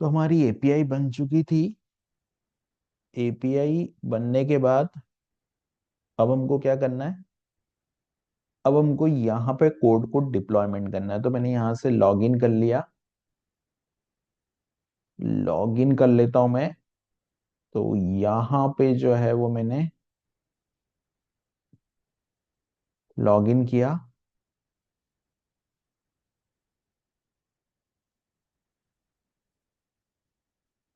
तो हमारी एपीआई बन चुकी थी। एपीआई बनने के बाद अब हमको क्या करना है? अब हमको यहाँ पे कोड को डिप्लॉयमेंट करना है। तो मैंने यहाँ से लॉगिन कर लिया। लॉगिन कर लेता हूं मैं। तो यहाँ पे जो है वो मैंने लॉगिन किया।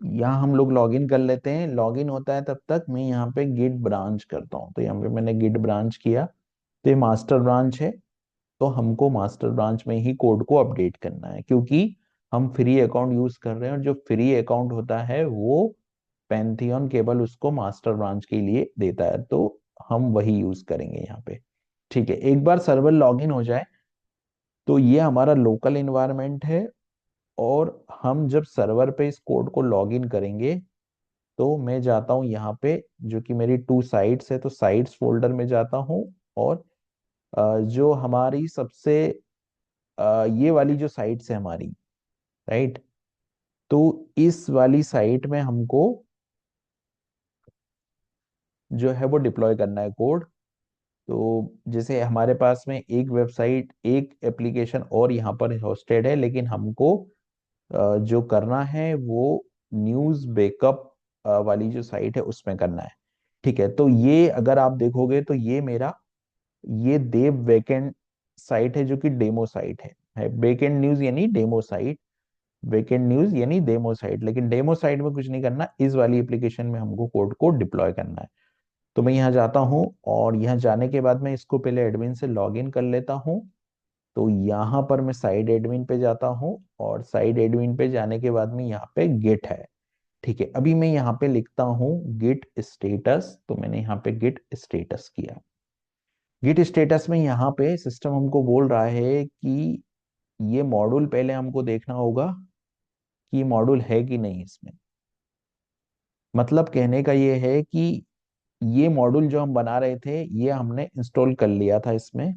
यहाँ हम लोग लॉगिन कर लेते हैं। लॉगिन होता है तब तक मैं यहाँ पे गिट ब्रांच करता हूँ। तो यहाँ पे मैंने गिट ब्रांच किया। तो ये मास्टर ब्रांच है। तो हमको मास्टर ब्रांच में ही कोड को अपडेट करना है, क्योंकि हम फ्री अकाउंट यूज कर रहे हैं, और जो फ्री अकाउंट होता है वो पैंथियन केवल उसको मास्टर ब्रांच के लिए देता है। तो हम वही यूज करेंगे यहाँ पे। ठीक है, एक बार सर्वर लॉगिन हो जाए तो ये हमारा लोकल इन्वायरमेंट है। और हम जब सर्वर पे इस कोड को लॉगिन करेंगे तो मैं जाता हूँ यहाँ पे, जो कि मेरी टू साइट्स है, तो साइट्स फोल्डर में जाता हूँ। और जो हमारी सबसे ये वाली जो साइट्स है हमारी, राइट, तो इस वाली साइट में हमको जो है वो डिप्लॉय करना है कोड। तो जैसे हमारे पास में एक वेबसाइट, एक एप्लीकेशन और यहाँ पर होस्टेड है, लेकिन हमको जो करना है वो न्यूज बैकअप वाली जो साइट है उसमें करना है। ठीक है, तो ये अगर आप देखोगे तो ये मेरा, ये देव बैकएंड साइट है, जो कि डेमो साइट है बैकएंड न्यूज यानी डेमो साइट, बैकएंड न्यूज यानी डेमो साइट। लेकिन डेमो साइट में कुछ नहीं करना, इस वाली एप्लीकेशन में हमको कोड को डिप्लॉय करना है। तो मैं यहाँ जाता हूँ, और यहाँ जाने के बाद मैं इसको पहले एडमिन से लॉगिन कर लेता हूँ। तो यहाँ पर मैं साइड एडमिन पे जाता हूँ, और साइड एडमिन पे जाने के बाद में यहाँ पे गिट है। ठीक है, अभी मैं यहाँ पे लिखता हूँ गिट स्टेटस। तो मैंने यहाँ पे गिट स्टेटस किया। गिट स्टेटस में यहाँ पे सिस्टम हमको बोल रहा है कि ये मॉड्यूल पहले हमको देखना होगा कि ये मॉड्यूल है कि नहीं इसमें। मतलब कहने का ये है कि ये मॉड्यूल जो हम बना रहे थे ये हमने इंस्टॉल कर लिया था इसमें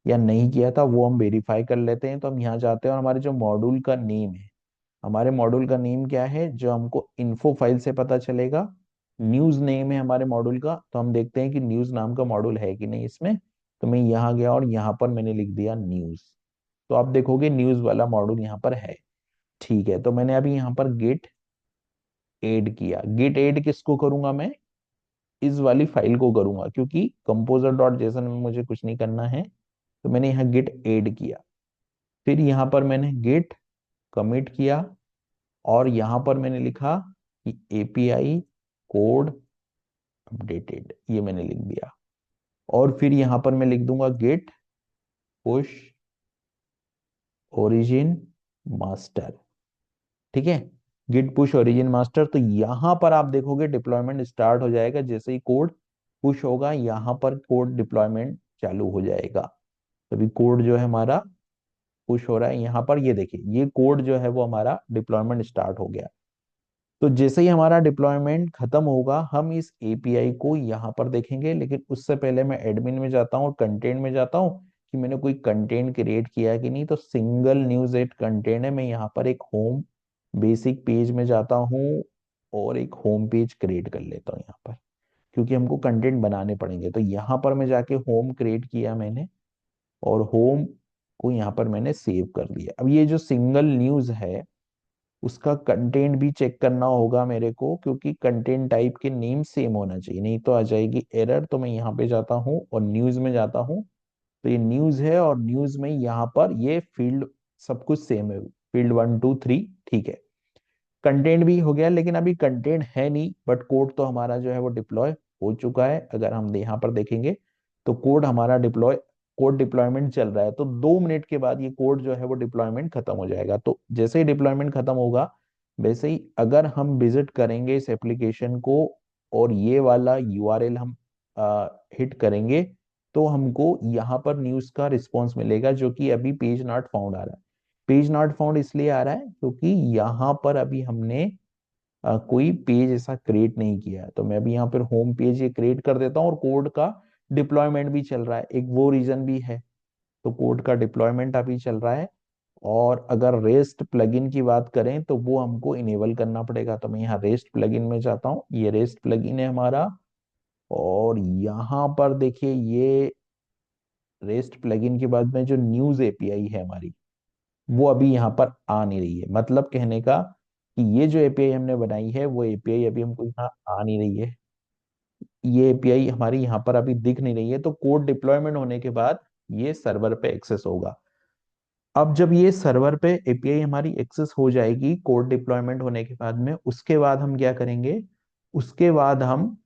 या नहीं किया था, वो हम वेरीफाई कर लेते हैं। तो हम यहाँ जाते हैं, और हमारे जो मॉड्यूल का नेम है, हमारे मॉड्यूल का नेम क्या है जो हमको इन्फो फाइल से पता चलेगा। न्यूज नेम है हमारे मॉड्यूल का। तो हम देखते हैं कि न्यूज नाम का मॉड्यूल है कि नहीं इसमें। तो मैं यहाँ गया और यहाँ पर मैंने लिख दिया न्यूज। तो आप देखोगे न्यूज वाला मॉड्यूल यहाँ पर है। ठीक है, तो मैंने अभी यहाँ पर गेट ऐड किया। गेट ऐड किसको करूंगा मैं? इस वाली फाइल को करूंगा, क्योंकि कंपोजर डॉट जेसन में मुझे कुछ नहीं करना है। तो मैंने यहाँ गेट ऐड किया। फिर यहाँ पर मैंने गेट कमिट किया, और यहाँ पर मैंने लिखा कि एपीआई कोड अपडेटेड, ये मैंने लिख दिया। और फिर यहाँ पर मैं लिख दूंगा गेट पुश ओरिजिन मास्टर। ठीक है, गिट पुश ओरिजिन मास्टर। तो यहां पर आप देखोगे डिप्लॉयमेंट स्टार्ट हो जाएगा। जैसे ही कोड पुश होगा यहाँ पर कोड डिप्लॉयमेंट चालू हो जाएगा। तभी कोड जो है हमारा पुश हो रहा है यहाँ पर। ये देखिए, ये कोड जो है वो हमारा डिप्लॉयमेंट स्टार्ट हो गया। तो जैसे ही हमारा डिप्लॉयमेंट खत्म होगा हम इस एपीआई को यहाँ पर देखेंगे। लेकिन उससे पहले मैं एडमिन में जाता हूँ और कंटेंट में जाता हूँ कि मैंने कोई कंटेंट क्रिएट किया है कि नहीं। तो सिंगल न्यूज एट कंटेंट है। मैं यहाँ पर एक होम बेसिक पेज में जाता हूँ और एक होम पेज क्रिएट कर लेता हूँ यहाँ पर, क्योंकि हमको कंटेंट बनाने पड़ेंगे। तो यहाँ पर मैं जाके होम क्रिएट किया मैंने, और होम को यहाँ पर मैंने सेव कर दिया। अब ये जो सिंगल न्यूज है उसका कंटेंट भी चेक करना होगा मेरे को, क्योंकि कंटेंट टाइप के नेम सेम होना चाहिए, नहीं तो आ जाएगी एरर। तो मैं यहाँ पे जाता हूँ और न्यूज में जाता हूँ। तो ये न्यूज है, और न्यूज में यहाँ पर ये फील्ड सब कुछ सेम है, फील्ड 1 2 3। ठीक है, कंटेंट भी हो गया, लेकिन अभी कंटेंट है नहीं, बट कोड तो हमारा जो है वो डिप्लॉय हो चुका है। अगर हम यहाँ पर देखेंगे तो कोड हमारा डिप्लॉय, कोड डिप्लॉयमेंट चल रहा है। तो 2 मिनट के बाद ये कोड जो है वो डिप्लॉयमेंट खत्म हो जाएगा। तो जैसे ही डिप्लॉयमेंट खत्म होगा, वैसे ही अगर हम विजिट करेंगे इस एप्लीकेशन को और ये वाला यूआरएल हम हिट करेंगे, तो हमको यहाँ पर न्यूज का रिस्पॉन्स मिलेगा, जो कि अभी पेज नॉट फाउंड आ रहा है। पेज नॉट फाउंड इसलिए आ रहा है क्योंकि यहाँ पर अभी हमने कोई पेज ऐसा क्रिएट नहीं किया है। तो मैं अभी यहाँ पर होम पेज ये क्रिएट कर देता हूँ, और कोड का डिप्लॉयमेंट भी चल रहा है। एक वो रीजन भी है। तो कोड का डिप्लॉयमेंट अभी चल रहा है, और अगर रेस्ट प्लगइन की बात करें तो वो हमको इनेबल करना पड़ेगा। तो मैं यहाँ रेस्ट प्लगइन में जाता हूँ, ये रेस्ट प्लगइन है हमारा। और यहाँ पर देखिए ये रेस्ट प्लगइन के बाद में जो न्यूज एपीआई है हमारी, वो अभी यहाँ पर आ नहीं रही है। मतलब कहने का कि ये जो एपीआई हमने बनाई है वो एपीआई अभी हमको यहाँ आ नहीं रही है। ये एपीआई हमारी यहाँ पर अभी दिख नहीं रही है। तो कोड डिप्लॉयमेंट होने के बाद ये सर्वर पे एक्सेस होगा। अब जब ये सर्वर पे एपीआई हमारी एक्सेस हो जाएगी कोड डिप्लॉयमेंट होने के बाद में, उसके बाद हम क्या करेंगे, उसके बाद हम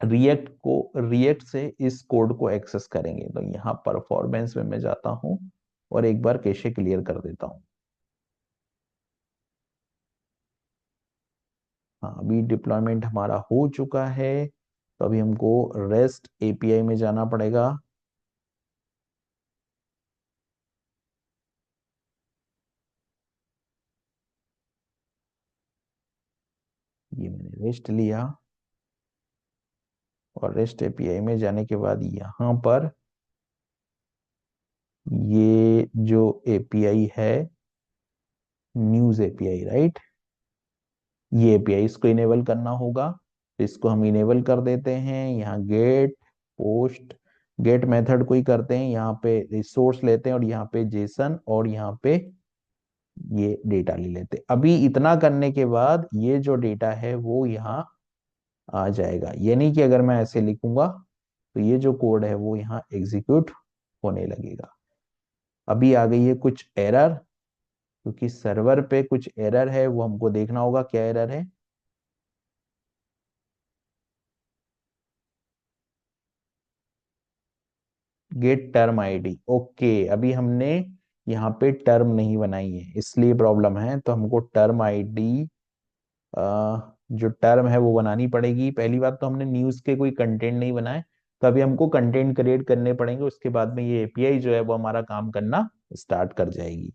रिएक्ट से इस कोड को एक्सेस करेंगे। तो यहाँ परफॉर्मेंस में मैं जाता हूँ और एक बार कैशे क्लियर कर देता हूँ। हाँ, अभी डिप्लॉयमेंट हमारा हो चुका है। तो अभी हमको रेस्ट एपीआई में जाना पड़ेगा। ये मैंने रेस्ट लिया और रेस्ट एपीआई में जाने के बाद यहाँ पर ये जो एपीआई है, न्यूज एपीआई, राइट, ये एपीआई इसको इनेबल करना होगा। तो इसको हम इनेबल कर देते हैं। यहाँ गेट पोस्ट गेट मेथड को ही करते हैं, यहाँ पे रिसोर्स लेते हैं और यहाँ पे जेसन और यहाँ पे ये डेटा ले लेते हैं। अभी इतना करने के बाद ये जो डेटा है वो यहाँ आ जाएगा। यानी कि अगर मैं ऐसे लिखूंगा तो ये जो कोड है वो यहाँ एग्जीक्यूट होने लगेगा। अभी आ गई है कुछ एरर, क्योंकि सर्वर पे कुछ एरर है, वो हमको देखना होगा क्या एरर है। Get term ID, okay. अभी हमने यहाँ पे टर्म नहीं बनाई है इसलिए प्रॉब्लम है। तो हमको टर्म आईडी, जो टर्म है वो बनानी पड़ेगी। पहली बात तो हमने न्यूज के कोई कंटेंट नहीं बनाए, तो अभी हमको कंटेंट क्रिएट करने पड़ेंगे। उसके बाद में ये एपीआई जो है वो हमारा काम करना स्टार्ट कर जाएगी।